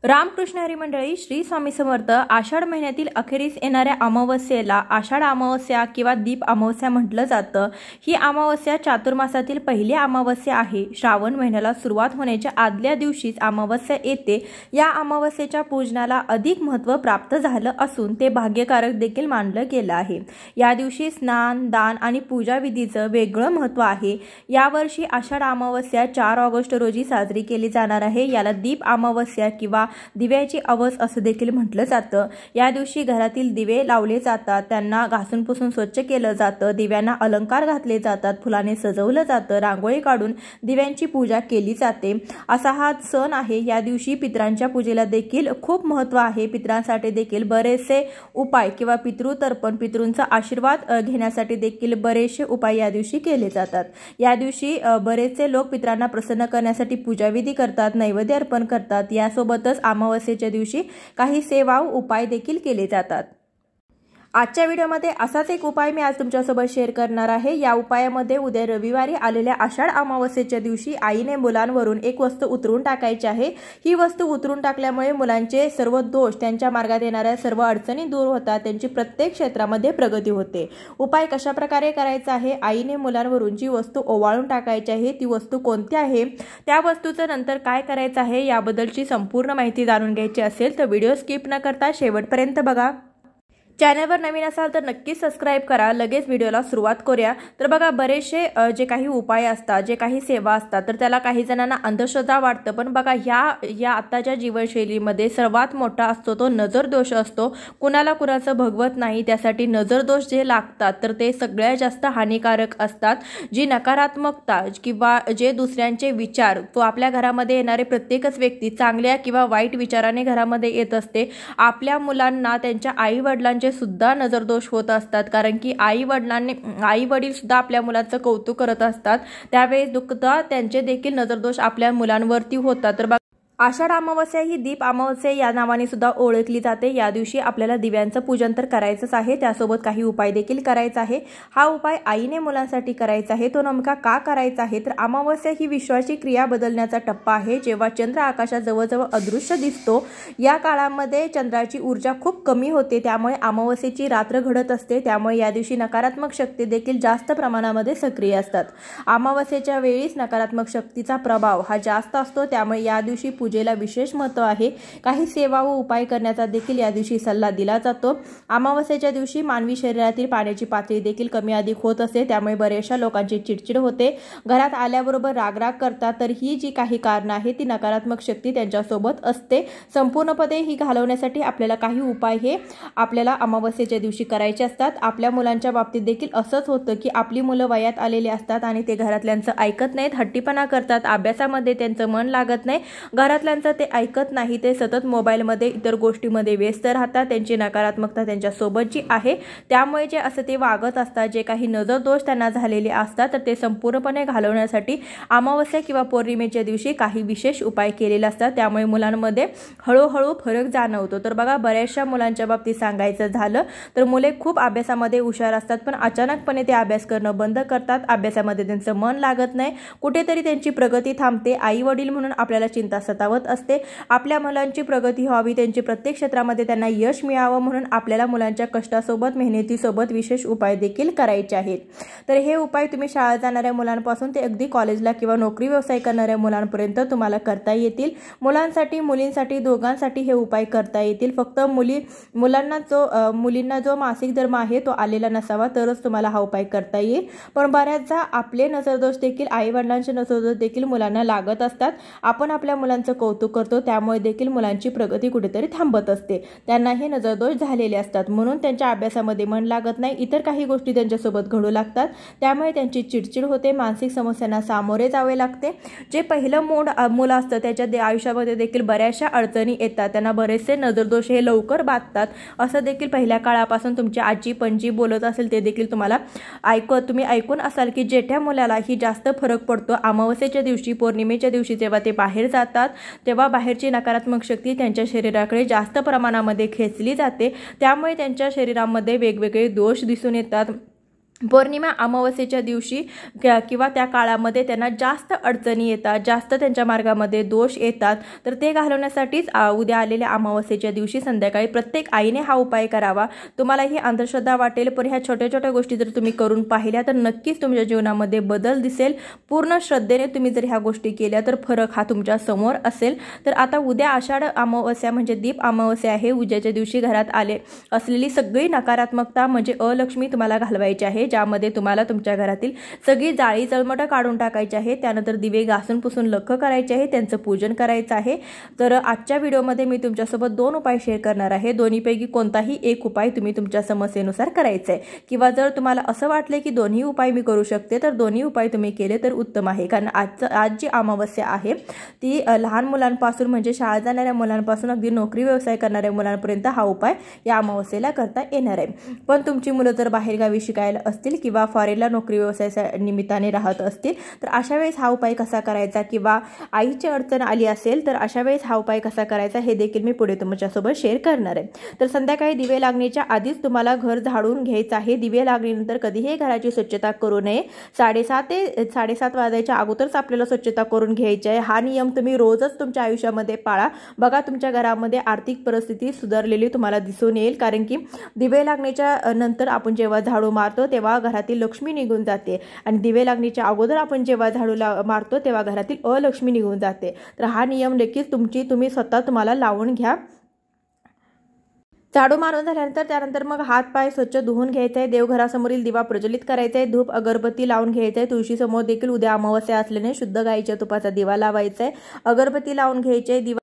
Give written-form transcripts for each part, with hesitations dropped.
रामकृष्ण हरी मंडळी, श्री स्वामी समर्थ. आषाढ महिन्यातील अखेरीस येणाऱ्या अमावस्येला आषाढ अमावस्या किंवा दीप अमावस्या म्हटलं जातं. ही अमावस्या चातुर्मासातील पहिली अमावस्या आहे. श्रावण महिन्याला सुरुवात होण्याच्या आदल्या दिवशीच अमावस्या येते. या अमावस्येच्या पूजनाला अधिक महत्त्व प्राप्त झालं असून ते भाग्यकारक देखील मानलं गेलं आहे. या दिवशी स्नान, दान आणि पूजाविधीचं वेगळं महत्त्व आहे. यावर्षी आषाढ अमावस्या 4 ऑगस्ट रोजी साजरी केली जाणार आहे. याला दीप अमावस्या किंवा दिव्याची अवस असं देखील म्हटलं जातं. या दिवशी घरातील दिवे लावले जातात, त्यांना घासून पुसून स्वच्छ केलं जातं, दिव्यांना अलंकार घातले जातात, फुलाने सजवलं जातं, रांगोळी काढून दिव्यांची पूजा केली जाते. असा हा सण आहे. या दिवशी पितरांच्या पूजेला देखील खूप महत्त्व आहे. पितरांसाठी देखील बरेचसे उपाय किंवा पितृतर्पण, पितृंचा आशीर्वाद घेण्यासाठी देखील बरेचसे उपाय या दिवशी केले जातात. या दिवशी बरेचसे लोक पितरांना प्रसन्न करण्यासाठी पूजाविधी करतात, नैवेद्य अर्पण करतात. यासोबतच अमावस्येच्या दिवशी काही सेवा उपाय देखील केले जातात. आजच्या व्हिडिओमध्ये असाच एक उपाय मी आज तुमच्यासोबत शेअर करणार आहे. या उपायामध्ये उद्या रविवारी आलेल्या आषाढ अमावस्येच्या दिवशी आईने मुलांवरून एक वस्तू उतरून टाकायची आहे. ही वस्तू उतरून टाकल्यामुळे मुलांचे सर्व दोष, त्यांच्या मार्गात येणाऱ्या सर्व अडचणी दूर होतात, त्यांची प्रत्येक क्षेत्रामध्ये प्रगती होते. उपाय कशा प्रकारे करायचा आहे? आईने मुलांवरून जी वस्तू ओवाळून टाकायची आहे ती वस्तू कोणती आहे, त्या वस्तूचं नंतर काय करायचं आहे याबद्दलची संपूर्ण माहिती जाणून घ्यायची असेल तर व्हिडिओ स्किप न करता शेवटपर्यंत बघा. चॅनलवर नवीन असाल तर नक्कीच सबस्क्राईब करा. लगेच व्हिडिओला सुरुवात करूया. तर बघा, बरेचसे जे काही उपाय असतात, जे काही सेवा असतात, तर त्याला काही जणांना अंधश्रद्धा वाटतं. पण बघा, या आत्ताच्या जीवनशैलीमध्ये सर्वात मोठा असतो तो नजर दोष असतो. कुणाला कुणाचं भगवत नाही. त्यासाठी नजर दोष जे लागतात तर ते सगळ्यात जास्त हानिकारक असतात. जी नकारात्मकता किंवा जे दुसऱ्यांचे विचार, तो आपल्या घरामध्ये येणारे प्रत्येकच व्यक्ती चांगल्या किंवा वाईट विचाराने घरामध्ये येत असते. आपल्या मुलांना त्यांच्या आई वडिलांचे सुद्धा नजरदोष होत असतात, कारण की आई वडील सुद्धा आपल्या मुलाचं कौतुक करत असतात. त्यावेळेस दुःखदा त्यांचे देखील नजरदोष आपल्या मुलांवरती होतात. तर आषाढ अमावस्या ही दीप अमावस्या या नावाने सुद्धा ओळखली जाते. या दिवशी आपल्याला दिव्यांचं पूजन तर करायचंच आहे, त्यासोबत काही उपाय देखील करायचा आहे. हा उपाय आईने मुलांसाठी करायचा आहे. तो नेमका का करायचा आहे? तर अमावस्या ही विश्वाची क्रिया बदलण्याचा टप्पा आहे. जेव्हा चंद्र आकाशात जवळजवळ अदृश्य दिसतो, या काळामध्ये चंद्राची ऊर्जा खूप कमी होते, त्यामुळे अमावस्येची रात्र घडत असते. त्यामुळे या दिवशी नकारात्मक शक्ती देखील जास्त प्रमाणामध्ये सक्रिय असतात. अमावस्येच्या वेळीच नकारात्मक शक्तीचा प्रभाव हा जास्त असतो, त्यामुळे या दिवशी पूजेला विशेष महत्त्व आहे. काही सेवा व उपाय करण्याचा देखील या दिवशी सल्ला दिला जातो. अमावस्येच्या दिवशी मानवी शरीरातील पाण्याची पातळी देखील कमी अधिक होत असते, त्यामुळे बऱ्याचशा लोकांची चिडचिड होते, घरात आल्याबरोबर रागराग करतात. तर ही जी काही कारणं आहेत ती नकारात्मक शक्ती त्यांच्यासोबत असते. संपूर्णपणे ही घालवण्यासाठी आपल्याला काही उपाय हे आपल्याला अमावस्येच्या दिवशी करायचे असतात. आपल्या मुलांच्या बाबतीत देखील असंच होतं की आपली मुलं वयात आलेली असतात आणि ते घरातल्यांचं ऐकत नाहीत, हट्टीपणा करतात, अभ्यासामध्ये त्यांचं मन लागत नाही, घरातल्यांचं ते ऐकत नाही, ते सतत मोबाईलमध्ये इतर गोष्टीमध्ये व्यस्त राहतात. त्यांची नकारात्मकता त्यांच्यासोबत जी आहे त्यामुळे जे असं ते वागत असतात, जे काही नजर दोष त्यांना झालेले असतात तर ते संपूर्णपणे घालवण्यासाठी अमावस्या किंवा पौर्णिमेच्या दिवशी काही विशेष उपाय केलेले असतात. त्यामुळे मुलांमध्ये हळूहळू फरक जाणवतो. तर बघा, बऱ्याचशा मुलांच्या बाबतीत सांगायचं झालं तर मुले खूप अभ्यासामध्ये हुशार असतात, पण अचानकपणे ते अभ्यास करणं बंद करतात, अभ्यासामध्ये त्यांचं मन लागत नाही, कुठेतरी त्यांची प्रगती थांबते. आई वडील म्हणून आपल्याला चिंता सतावत असते. आपल्या मुलांची प्रगती व्हावी, त्यांची प्रत्येक क्षेत्रामध्ये त्यांना यश मिळावं म्हणून आपल्याला मुलांच्या कष्टासोबत, मेहनतीसोबत विशेष उपाय देखील करायचे आहेत. तर हे उपाय तुम्ही शाळेत जाणाऱ्या मुलांपासून ते अगदी कॉलेजला किंवा नोकरी व्यवसाय करणाऱ्या मुलांपर्यंत तुम्हाला करता येतील. मुलांसाठी, मुलींसाठी, दोघांसाठी हे उपाय करता येतील. फक्त मुलींना जो मासिक धर्म आहे तो आलेला नसावा तरच तुम्हाला हा उपाय करता येईल. पण बऱ्याचदा आपले नजरदोष देखील, आई वडिलांचे नजरदोष देखील मुलांना लागत असतात. आपण आपल्या मुलांचं कौतुक करतो, त्यामुळे देखील मुलांची प्रगती कुठेतरी थांबत असते. त्यांना हे नजरदोष झालेले असतात, म्हणून त्यांच्या अभ्यासामध्ये मन लागत नाही, इतर काही गोष्टी त्यांच्यासोबत घडू लागतात, त्यामुळे त्यांची चिडचिड होते, मानसिक समस्यांना सामोरे जावे लागते. जे पहिलं मुलं असतं त्याच्या आयुष्यामध्ये देखील बऱ्याचशा अडचणी येतात, त्यांना बरेचसे नजरदोष हे लवकर बाधतात. असं देखील पहिल्या काळापासून तुमची आजी पणजी बोलत असेल ते देखील तुम्ही ऐकून असाल की जेठ्या मुलाला ही जास्त फरक पडतो. अमावस्येच्या दिवशी, पौर्णिमेच्या दिवशी जेव्हा ते बाहेर जातात तेव्हा बाहेरची नकारात्मक शक्ती त्यांच्या शरीराकडे जास्त प्रमाणामध्ये खेचली जाते, त्यामुळे त्यांच्या शरीरामध्ये वेगवेगळे दोष दिसून येतात. पौर्णिमा अमावस्येच्या दिवशी किंवा त्या काळामध्ये त्यांना जास्त अडचणी येतात, जास्त त्यांच्या मार्गामध्ये दोष येतात, तर ते घालवण्यासाठीच उद्या आलेल्या अमावस्येच्या दिवशी संध्याकाळी प्रत्येक आईने हा उपाय करावा। तुम्हाला ही अंधश्रद्धा वाटेल, पण ह्या छोट्या छोट्या गोष्टी जर तुम्ही करून पाहिल्या तर नक्कीच तुमच्या जीवनामध्ये बदल दिसेल। पूर्ण श्रद्धेने तुम्ही जर ह्या गोष्टी केल्या तर फरक हा तुमच्या समोर असेल। तर आता उद्या आषाढ अमावस्या म्हणजे दीप अमावस्या आहे। उद्याच्या दिवशी घरात आले असलेली सगळी नकारात्मकता म्हणजे अलक्ष्मी तुम्हाला घालवायची आहे, ज्यामध्ये तुम्हाला तुमच्या घरातील सगळी जाळी जळमटं काढून टाकायची आहे। त्यानंतर दिवे घासून पुसून लख करायचे आहे, त्यांचं पूजन करायचं आहे। तर आजच्या व्हिडिओमध्ये मी तुमच्यासोबत 2 उपाय शेअर करणार आहे। दोन्हीपैकी कोणताही एक उपाय तुम्ही तुमच्या समस्येनुसार करायचा आहे, किंवा जर तुम्हाला असं वाटले की दोन्ही उपाय मी करू शकते तर दोन्ही उपाय तुम्ही केले तर उत्तम आहे। कारण आज जी अमावस्या आहे ती लहान मुलांपासून म्हणजे शाळा जाणाऱ्या मुलांपासून अगदी नोकरी व्यवसाय करणाऱ्या मुलांपर्यंत हा उपाय या अमावस्येला करता येणार आहे। पण तुमची मुलं जर बाहेरगावी शिकायला असतील किंवा फॉरेनला नोकरी व्यवसाय निमित्ताने राहत असतील तर अशा वेळेस हा उपाय कसा करायचा, किंवा आईची अडचण आली असेल तर अशा वेळेस हा उपाय कसा करायचा हे देखील मी पुढे तुमच्यासोबत शेअर करणार आहे। तर संध्याकाळी दिवे लागण्याच्या आधीच तुम्हाला घर झाडून घ्यायचं आहे। दिवे लागल्यानंतर कधीही घराची स्वच्छता करू नये। 7:30 वाजायच्या अगोदरच आपल्याला स्वच्छता करून घ्यायची आहे। हा नियम तुम्ही रोजच तुमच्या आयुष्यामध्ये पाळा, बघा तुमच्या घरामध्ये आर्थिक परिस्थिती सुधारलेली तुम्हाला दिसून येईल। कारण की दिवे लागण्याच्या नंतर आपण जेव्हा झाडू मारतो तेव्हा घरातील लक्ष्मी निघून जाते, आणि दिवे लागण्याच्या अगोदर आपण जेव्हा झाडू मारतो तेव्हा घरातील अलक्ष्मी निघून जाते। तर हा नियम नक्कीच तुम्ही स्वतः तुम्हाला लावून घ्या। झाडू मारून झाल्यानंतर त्यानंतर मग हात पाय स्वच्छ धुवून घ्यायचे आहे। देवघरासमोरील दिवा प्रज्वलित करायचा आहे, धूप अगरबत्ती लावून घ्यायचं आहे। तुळशीसमोर देखील उद्या अमावस्या असल्याने शुद्ध गाईच्या तुपाचा दिवा लावायचा आहे, अगरबत्ती लावून घ्यायची आहे।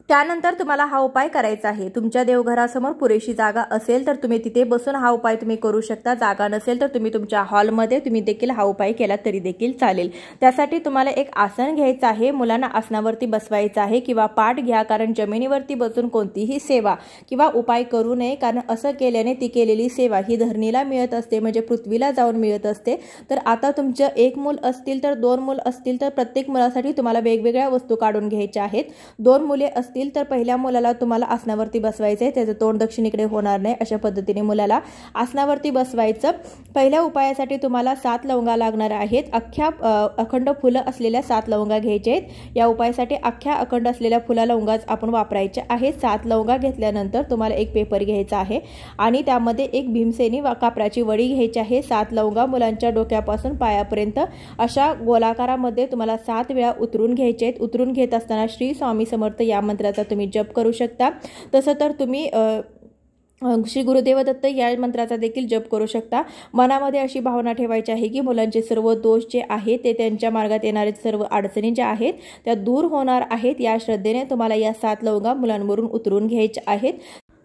त्यानंतर तुम्हाला हा उपाय करायचा आहे। तुमच्या देवघरासमोर पुरेशी जागा असेल तर तुम्ही तिथे बसून हा उपाय तुम्ही करू शकता। जागा नसेल तर तुम्ही तुमच्या हॉलमध्ये तुम्ही देखील हा उपाय केला तरी देखील चालेल। त्यासाठी तुम्हाला एक आसन घ्यायचं आहे, मुलांना आसनावरती बसवायचं आहे किंवा पाठ घ्या, कारण जमिनीवरती बसून कोणतीही सेवा किंवा उपाय करू नये, कारण असं केल्याने ती केलेली सेवा ही धरणीला मिळत असते, म्हणजे पृथ्वीला जाऊन मिळत असते। तर आता तुमचं 1 मूल असतील तर 2 मूल असतील तर प्रत्येक मुलासाठी तुम्हाला वेगवेगळ्या वस्तू काढून घ्यायच्या आहेत। 2 मुले असतील तर पहिल्या मुलाला तुम्हाला आसनावरती बसवायचं आहे, त्याचं तोंड दक्षिणेकडे होणार नाही, अशा पद्धतीने मुलाला आसनावरती बसवायचं। पहिल्या उपायासाठी तुम्हाला 7 लवंगा लागणार आहेत। अखंड फुलं असलेल्या 7 लवंगा घ्यायचे आहेत। या उपायासाठी अखंड असलेल्या फुला लवंगाच आपण वापरायचे आहेत। 7 लवंगा घेतल्यानंतर तुम्हाला एक पेपर घ्यायचा आहे आणि त्यामध्ये एक भीमसेनी कापराची वडी घ्यायची आहे। 7 लवंगा मुलांच्या डोक्यापासून पायापर्यंत अशा गोलाकारामध्ये तुम्हाला 7 वेळा उतरून घ्यायचे आहेत। उतरून घेत असताना श्री स्वामी समर्थ या मंत्राचा तुम्ही जप करू शकता। तसं तर तुम्ही श्री गुरुदेव दत्त या मंत्राचा देखील जप करू शकता। मनामध्ये अशी भावना ठेवायची आहे की मुलांचे सर्व दोष जे आहेत ते त्यांच्या मार्गात येणारे सर्व अडचणी ज्या आहेत त्या दूर होणार आहेत। या श्रद्धेने तुम्हाला या 7 लवंगा मुलांवरून उतरून घ्यायच्या आहेत।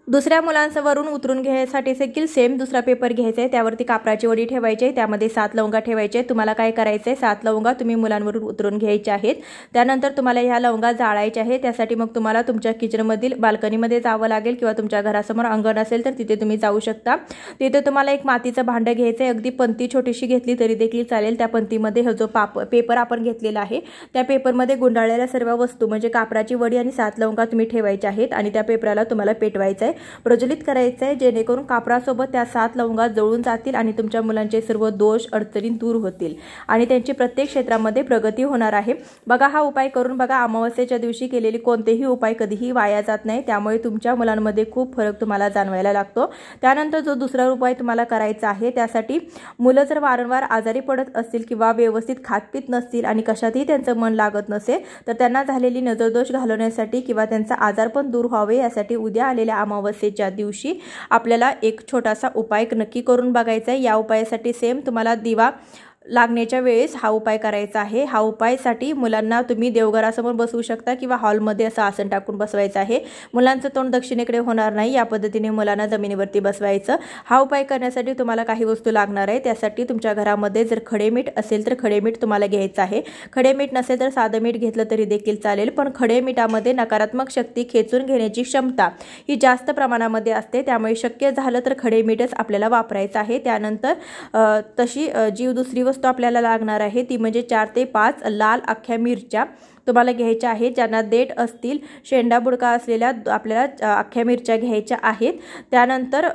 दुसऱ्या मुलांवरून उतरून घ्यायसाठी देखील सेम दुसरा पेपर घ्यायचा आहे, त्यावरती कापराची वडी ठेवायची आहे, त्यामध्ये 7 लवंगा ठेवायचे आहेत। तुम्हाला काय करायचं आहे, 7 लवंगा तुम्ही मुलांवरून उतरून घ्यायचे आहेत। त्यानंतर तुम्हाला ह्या लवंगा जाळायच्या आहेत। त्यासाठी मग तुम्हाला तुमच्या किचनमधील बाल्कनीमध्ये जावं लागेल किंवा तुमच्या घरासमोर अंगण असेल तर तिथे तुम्ही जाऊ शकता। तिथे तुम्हाला एक मातीचं भांडं घ्यायचं आहे, अगदी पंती छोटीशी घेतली तरी देखील चालेल। त्या पंतीमध्ये जो पेपर आपण घेतलेला आहे त्या पेपरमध्ये गुंडाळलेल्या सर्व वस्तू म्हणजे कापराची वडी आणि 7 लवंगा तुम्ही ठेवायच्या आहेत आणि त्या पेपराला तुम्हाला पेटवायचं आहे, प्रज्वलित करायचं आहे, जेणेकरून कापरासोबत त्या 7 लवंगा जळून जातील आणि तुमच्या मुलांचे सर्व दोष अडचणी दूर होतील आणि त्यांची प्रत्येक क्षेत्रामध्ये प्रगती होणार आहे। बघा हा उपाय करून बघा। अमावस्येच्या दिवशी केलेली कोणतेही उपाय कधीही वाया जात नाही, त्यामुळे तुमच्या मुलांमध्ये खूप फरक तुम्हाला जाणवायला लागतो। त्यानंतर जो दुसरा उपाय तुम्हाला करायचा आहे, त्यासाठी मुलं जर वारंवार आजारी पडत असतील किंवा व्यवस्थित खातपीत नसतील आणि कशातही त्यांचं मन लागत नसेल तर त्यांना झालेली नजरदोष घालवण्यासाठी किंवा त्यांचा आजार पण दूर व्हावे यासाठी उद्या आलेल्या अमावस्येच्या दिवशी आपल्याला एक छोटासा उपाय नक्की करून बघायचा आहे। या उपायासाठी सेम तुम्हाला दिवा लागण्याच्या वेळेस हा उपाय करायचा आहे। हा उपायासाठी मुलांना तुम्ही देवघरासमोर बसवू शकता किंवा हॉलमध्ये असं आसन टाकून बसवायचं आहे। मुलांचं तोंड दक्षिणेकडे होणार नाही, या पद्धतीने मुलांना जमिनीवरती बसवायचं। हा उपाय करण्यासाठी तुम्हाला काही वस्तू लागणार आहे। त्यासाठी तुमच्या घरामध्ये जर खडे मीठ असेल तर खडे मीठ तुम्हाला घ्यायचं आहे। खडे मीठ नसेल तर साधं मीठ घेतलं तरी देखील चालेल, पण खडे मीठामध्ये नकारात्मक शक्ती खेचून घेण्याची क्षमता ही जास्त प्रमाणामध्ये असते, त्यामुळे शक्य झालं तर खडे मीठच आपल्याला वापरायचं आहे। त्यानंतर तशी जी दुसरी वस्तू आपल्याला लागणार आहे ती म्हणजे 4 ते 5 लाल अख्ख्या मिरच्या तुम्हाला घ्यायच्या आहेत। ज्यांना देठ असतील, शेंडा बुडका असलेल्या आपल्याला अख्ख्या मिरच्या घ्यायच्या आहेत। त्यानंतर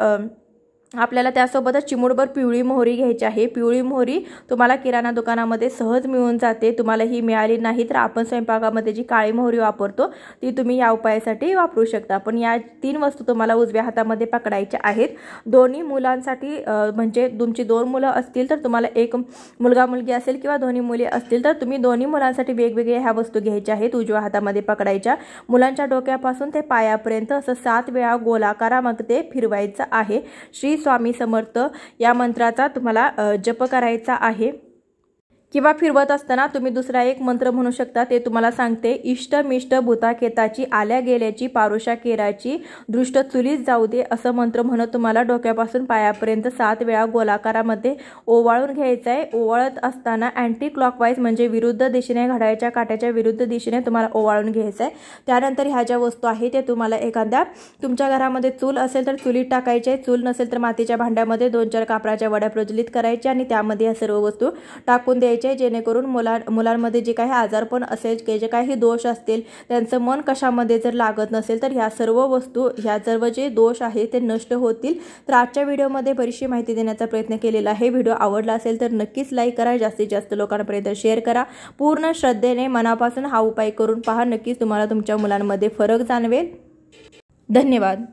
आपल्याला त्यासोबतच चिमूटभर पिवळी मोहरी घ्यायची आहे। पिवळी मोहरी तुम्हाला किराणा दुकानामध्ये सहज मिळून जाते। तुम्हाला ही मिळाली नाही तर आपण स्वयंपाकामध्ये जी काळी मोहरी वापरतो ती तुम्ही या उपायासाठी वापरू शकता। पण या 3 वस्तू तुम्हाला उजव्या हातामध्ये पकडायच्या आहेत। दोन्ही मुलांसाठी म्हणजे तुमची 2 मुलं असतील तर तुम्हाला एक मुलगा मुलगी असेल किंवा दोन्ही मुली असतील तर तुम्ही दोन्ही मुलांसाठी वेगवेगळ्या ह्या वस्तू घ्यायच्या आहेत। उजव्या हातामध्ये पकडायच्या, मुलांच्या डोक्यापासून ते पायापर्यंत असं 7 वेळा गोलाकारामध्ये फिरवायचं आहे। श्री स्वामी समर्थ या मंत्राचा तुम्हाला जप करायचा आहे। किंवा फिरवत असताना तुम्ही दुसरा एक मंत्र म्हणू शकता, ते तुम्हाला सांगते। इष्ट मिष्ट भूताकेताची आल्या गेल्याची पारुषा केराची दृष्ट चुलीत जाऊ दे असं मंत्र म्हणत तुम्हाला डोक्यापासून पायापर्यंत 7 वेळा गोलाकारामध्ये ओवाळून घ्यायचं आहे। ओवाळत असताना अँटी क्लॉकवाईज म्हणजे विरुद्ध दिशेने, घड्याळाच्या काट्याच्या विरुद्ध दिशेने तुम्हाला ओवाळून घ्यायचं आहे। त्यानंतर ह्या ज्या वस्तू आहेत ते तुम्हाला एखाद्या तुमच्या घरामध्ये चूल असेल तर चुलीत टाकायचे, चूल नसेल तर मातीच्या भांड्यामध्ये 2-4 कापडाच्या वड्या प्रज्वलित करायच्या आणि त्यामध्ये या सर्व वस्तू टाकून द्यायच्या, जेणेकरून मुलांमध्ये जे काही आजारपण असेल, जे काही दोष असतील, त्यांचं मन कशामध्ये जर लागत नसेल तर ह्या सर्व वस्तू, ह्या सर्व जे दोष आहेत ते नष्ट होतील। तर आजच्या व्हिडिओमध्ये बरीचशी माहिती देण्याचा प्रयत्न केलेला आहे। व्हिडिओ आवडला असेल तर नक्कीच लाईक करा, जास्तीत जास्त लोकांपर्यंत शेअर करा। पूर्ण श्रद्धेने मनापासून हा उपाय करून पहा, नक्कीच तुम्हाला तुमच्या मुलांमध्ये फरक जाणवेल। धन्यवाद।